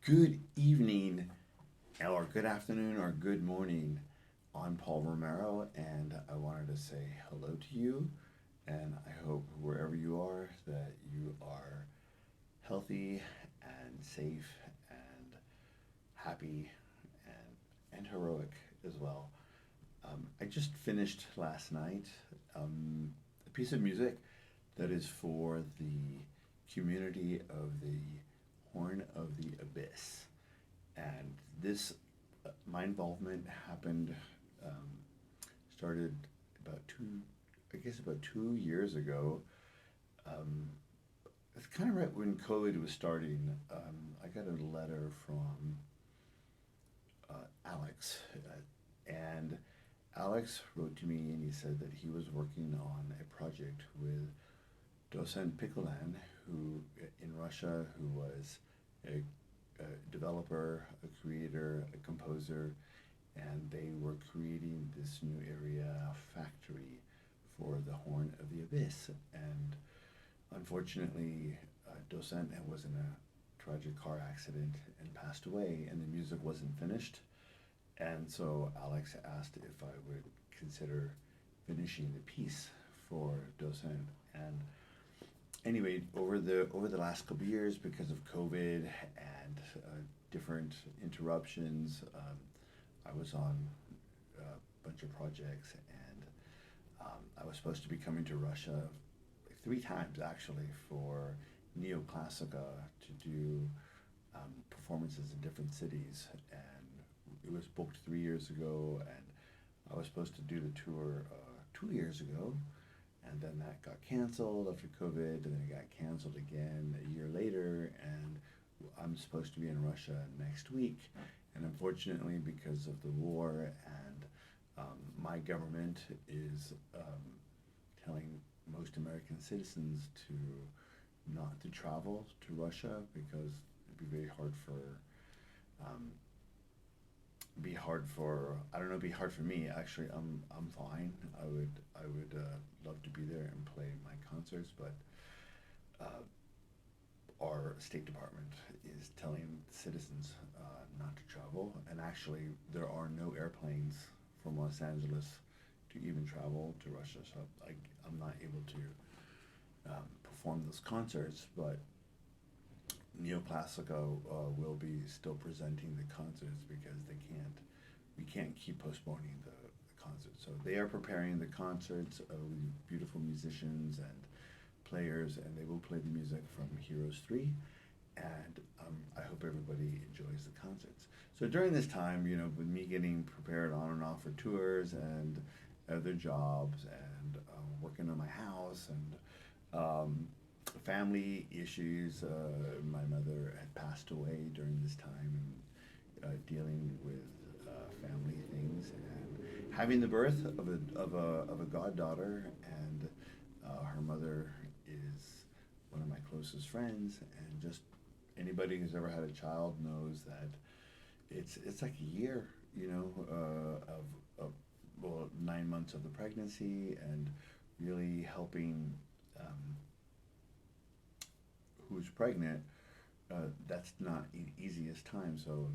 Good evening, or good afternoon, or good morning. I'm Paul Romero, and I wanted to say hello to you. And I hope wherever you are that you are healthy and safe and happy and heroic as well. I just finished last night a piece of music that is for the community of the Horn of the Abyss. And this, my involvement happened, um, started about I guess about 2 years ago. Um, it's kind of right when COVID was starting. I got a letter from Alex, and Alex wrote to me and he said that he was working on a project with Dosen Pikolan, who in Russia, who was a, a developer, a creator, a composer, and they were creating this new area factory for the Horn of the Abyss. And unfortunately, Docent was in a tragic car accident and passed away, and the music wasn't finished. And so Alex asked if I would consider finishing the piece for Docent. And anyway, over the last couple of years, because of COVID and different interruptions, I was on a bunch of projects, and I was supposed to be coming to Russia like 3 times actually for Neoclassica to do performances in different cities, and it was booked 3 years ago, and I was supposed to do the tour 2 years ago, and then that got canceled after COVID, and then it got canceled again a year later, and I'm supposed to be in Russia next week, and unfortunately, because of the war and my government is telling most American citizens to not to travel to Russia because it'd be very hard for um, I don't know, be hard for me. Actually, I'm fine. I would love to be there and play my concerts, but uh, our State Department is telling citizens not to travel, and actually there are no airplanes from Los Angeles to even travel to Russia, so I'm not able to perform those concerts, but Neoclassico will be still presenting the concerts because we can't keep postponing the concerts. So they are preparing the concerts with beautiful musicians and players, and they will play the music from Heroes 3. And I hope everybody enjoys the concerts. So during this time, with me getting prepared on and off for tours and other jobs and working on my house and family issues, my mother had passed away during this time, and dealing with family things, and having the birth of a goddaughter, and her mother is one of my closest friends, and just anybody who's ever had a child knows that it's like a year, of well, 9 months of the pregnancy, and really helping who's pregnant. That's not easiest time. So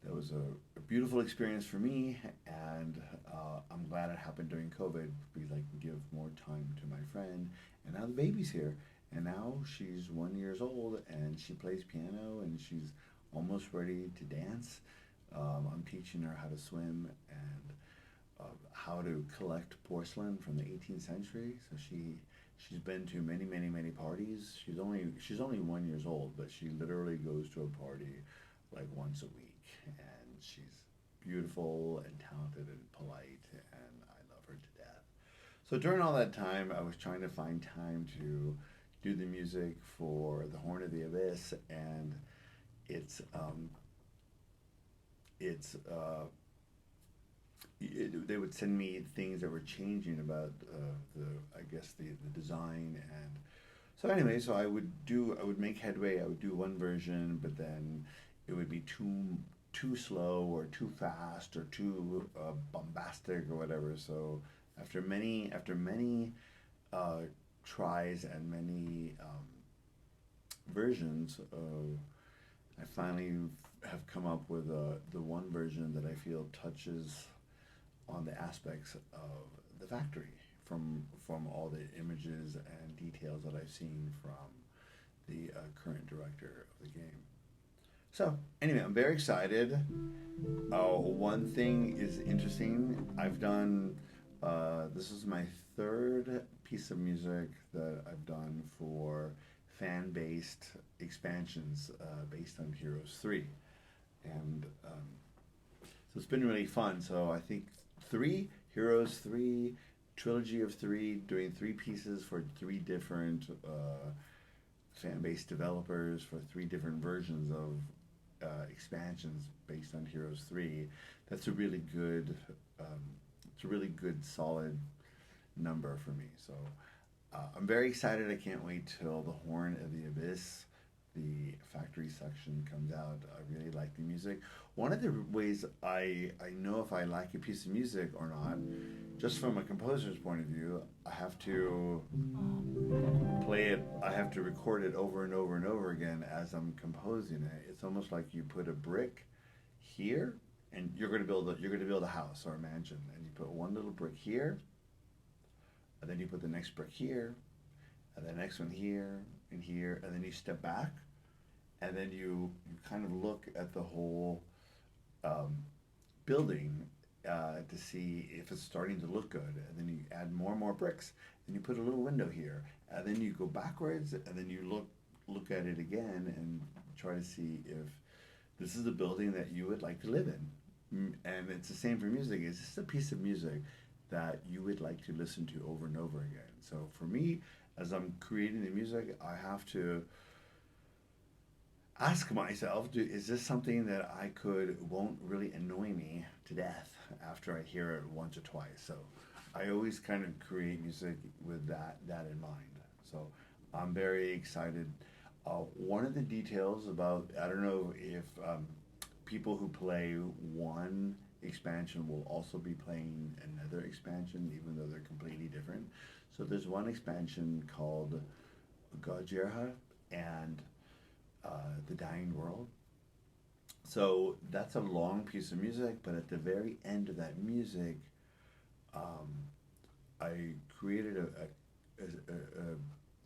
that was a beautiful experience for me, and I'm glad it happened during COVID because I can give more time to my friend. And now the baby's here, and now she's 1 years old, and she plays piano, and she's almost ready to dance. I'm teaching her how to swim and how to collect porcelain from the 18th century. So she's been to many, many, many parties. She's only 1 years old, but she literally goes to a party like once a week, and she's beautiful and talented and polite, and I love her to death. So during all that time, I was trying to find time to do the music for the Horn of the Abyss, and it's um, it's they would send me things that were changing about the I guess the design, and so anyway, so I would make headway. I would do one version, but then it would be too slow or too fast or too bombastic or whatever. So after many uh, tries and many versions, I finally have come up with the one version that I feel touches on the aspects of the factory from all the images and details that I've seen from the current director of the game. So anyway, I'm very excited. One thing is interesting. I've done this is my third piece of music that I've done for fan-based expansions based on Heroes 3, and so it's been really fun. So I think three Heroes 3 trilogy of three, doing three pieces for three different fan-based developers for three different versions of expansions based on Heroes 3. That's a really good, it's a really good solid number for me. So I'm very excited. I can't wait till the Horn of the Abyss, the factory section, comes out. I really like the music. One of the ways I know if I like a piece of music or not, just from a composer's point of view, I have to play it, I have to record it over and over and over again as I'm composing it. It's almost like you put a brick here, and you're going to build a house or a mansion, and you put one little brick here, and then you put the next brick here, and the next one here and here, and then you step back, and then you kind of look at the whole um, building to see if it's starting to look good, and then you add more and more bricks, and you put a little window here, and then you go backwards, and then you look at it again and try to see if this is a building that you would like to live in. And it's the same for music. Is this a piece of music that you would like to listen to over and over again? So for me, as I'm creating the music, I have to ask myself, is this something that won't really annoy me to death after I hear it once or twice? So I always kind of create music with that in mind. So I'm very excited. One of the details about, I don't know if people who play one expansion will also be playing another expansion, even though they're completely different. So there's one expansion called Gojira and The Dying World. So that's a long piece of music, but at the very end of that music, um, I created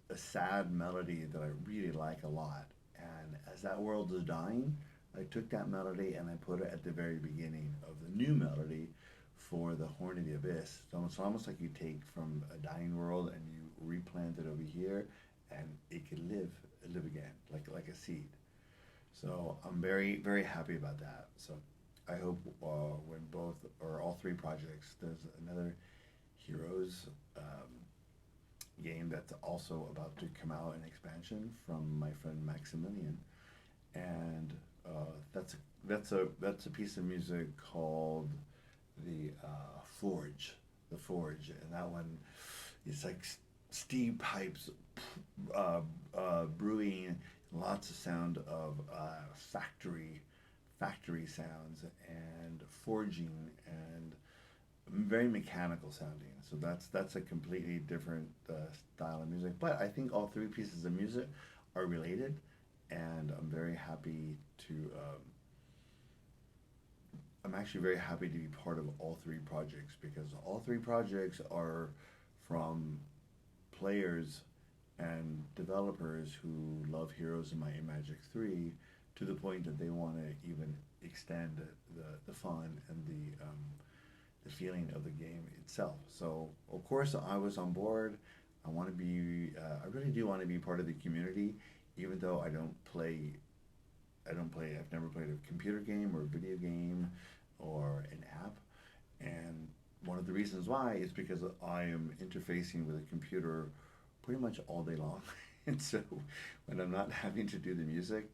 a sad melody that I really like a lot. And as that world is dying, I took that melody and I put it at the very beginning of the new melody for the Horn of the Abyss. So it's almost like you take from a dying world and you replant it over here, and it can live again, like a seed. So I'm very very happy about that. So I hope when both or all three projects, there's another Heroes game that's also about to come out, an expansion from my friend Maximilian, and that's a piece of music called the Forge, and that one is like steam pipes brewing, lots of sound of factory sounds and forging and very mechanical sounding. So that's a completely different style of music. But I think all three pieces of music are related, and I'm actually very happy to be part of all three projects, because all three projects are from players and developers who love Heroes in Might and Magic 3 to the point that they want to even extend the fun and the feeling of the game itself. So of course I was on board. I really do want to be part of the community, even though I've never played a computer game or a video game or an app. And one of the reasons why is because I am interfacing with a computer pretty much all day long. And so when I'm not having to do the music,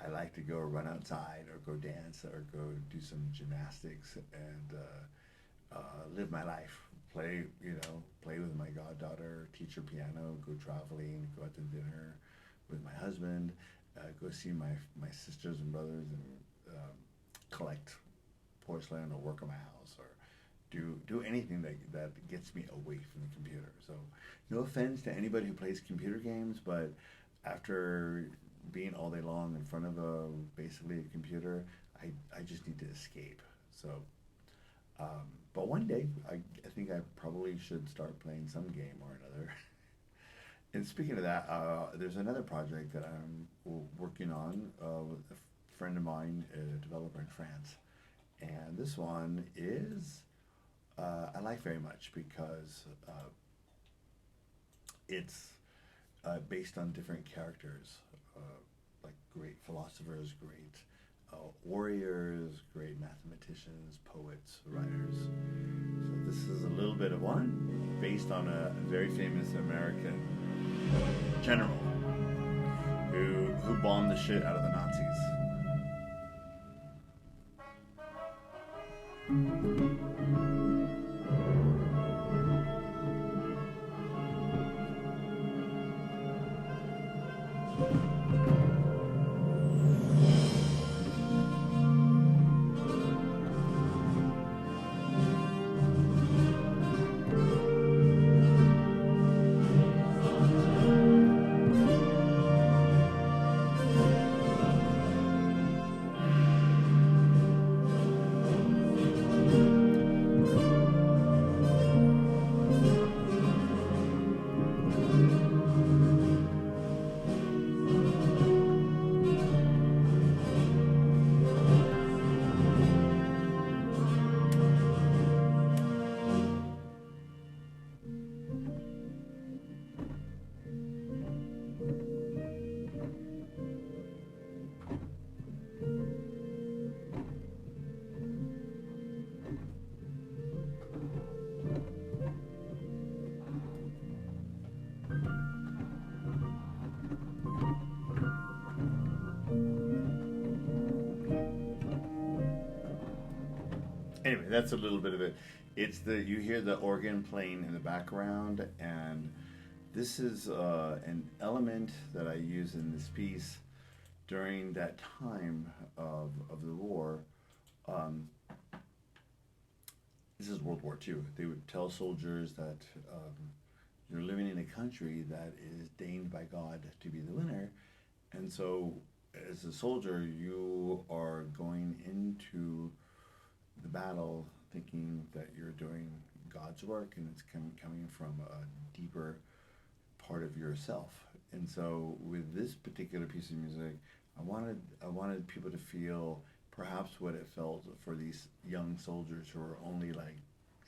I like to go run outside or go dance or go do some gymnastics and live my life. Play with my goddaughter, teach her piano, go traveling, go out to dinner with my husband, go see my sisters and brothers, and collect porcelain or work on my house or do anything that gets me away from the computer. So no offense to anybody who plays computer games, but after being all day long in front of a basically a computer. I just need to escape. So, but one day I think I probably should start playing some game or another. And speaking of that, there's another project that I'm working on with a friend of mine, a developer in France. And this one is I like very much because it's based on different characters, uh, like great philosophers, great warriors, great mathematicians, poets, writers. So this is a little bit of one based on a very famous American general who bombed the shit out of the Nazis. Anyway, that's a little bit of it. It's the you hear the organ playing in the background, and this is an element that I use in this piece during that time of the war. Um, this is World War II. They would tell soldiers that you're living in a country that is deigned by God to be the winner, and so as a soldier, you are going into the battle thinking that you're doing God's work and it's coming from a deeper part of yourself. And so with this particular piece of music, I wanted people to feel perhaps what it felt for these young soldiers who are only like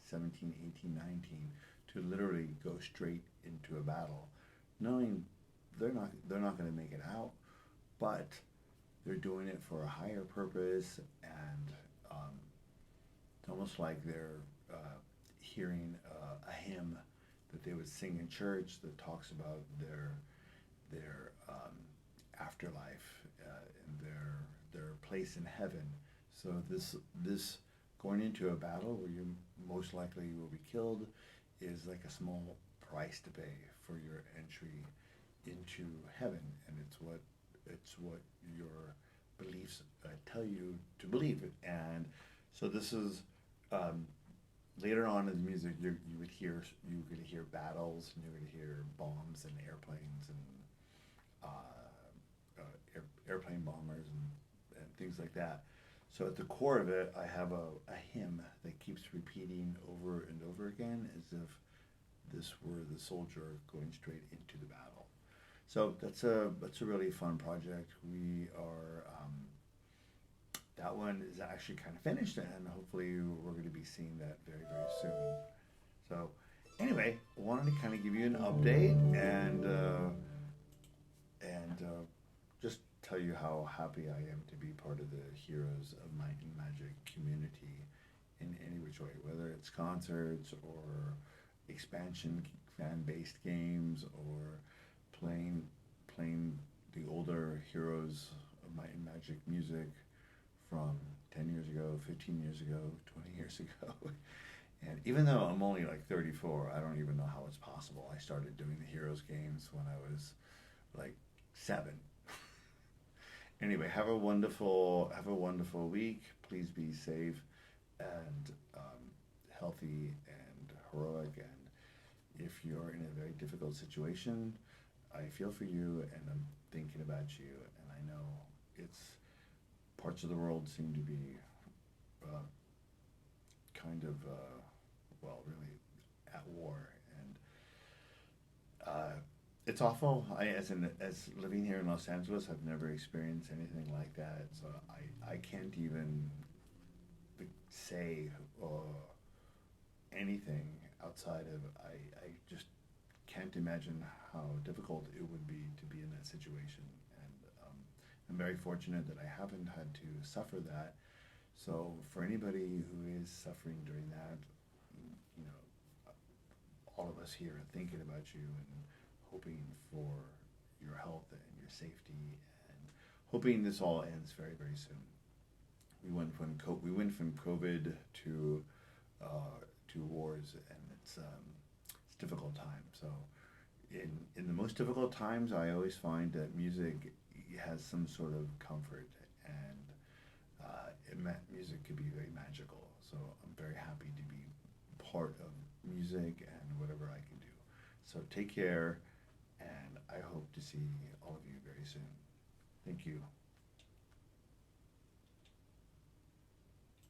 17, 18, 19 to literally go straight into a battle, knowing they're not going to make it out, but they're doing it for a higher purpose, and it's almost like they're hearing a hymn that they would sing in church that talks about their afterlife and their place in heaven. So this going into a battle where you most likely will be killed is like a small price to pay for your entry into heaven, and it's what your beliefs tell you to believe it. And so this is um, later on in the music, you could hear battles, and you're going to hear bombs and airplanes and airplane bombers and things like that. So at the core of it, I have a hymn that keeps repeating over and over again as if this were the soldier going straight into the battle. So that's a really fun project. We are that one is actually kind of finished, and hopefully we're going to be seeing that very very soon. So anyway, I wanted to kind of give you an update and just tell you how happy I am to be part of the Heroes of Might and Magic community in any which way, whether it's concerts or expansion fan-based games or playing the older Heroes of Might and Magic music from 10 years ago, 15 years ago, 20 years ago. And even though I'm only like 34, I don't even know how it's possible. I started doing the Heroes games when I was like 7. Anyway, have a wonderful week. Please be safe and healthy and heroic. And if you're in a very difficult situation, I feel for you, and I'm thinking about you, and I know it's parts of the world seem to be uh, kind of well, really at war, and it's awful. As living here in Los Angeles, I've never experienced anything like that, so I can't even say anything outside of I just can't imagine how difficult it would be to be in that situation. And I'm very fortunate that I haven't had to suffer that. So for anybody who is suffering during that, you know, all of us here are thinking about you and hoping for your health and your safety, and hoping this all ends very, very soon. We went from COVID to wars, and it's a difficult time. So in the most difficult times, I always find that music has some sort of comfort, and music could be very magical. So I'm very happy to be part of music and whatever I can do. So take care, and I hope to see all of you very soon.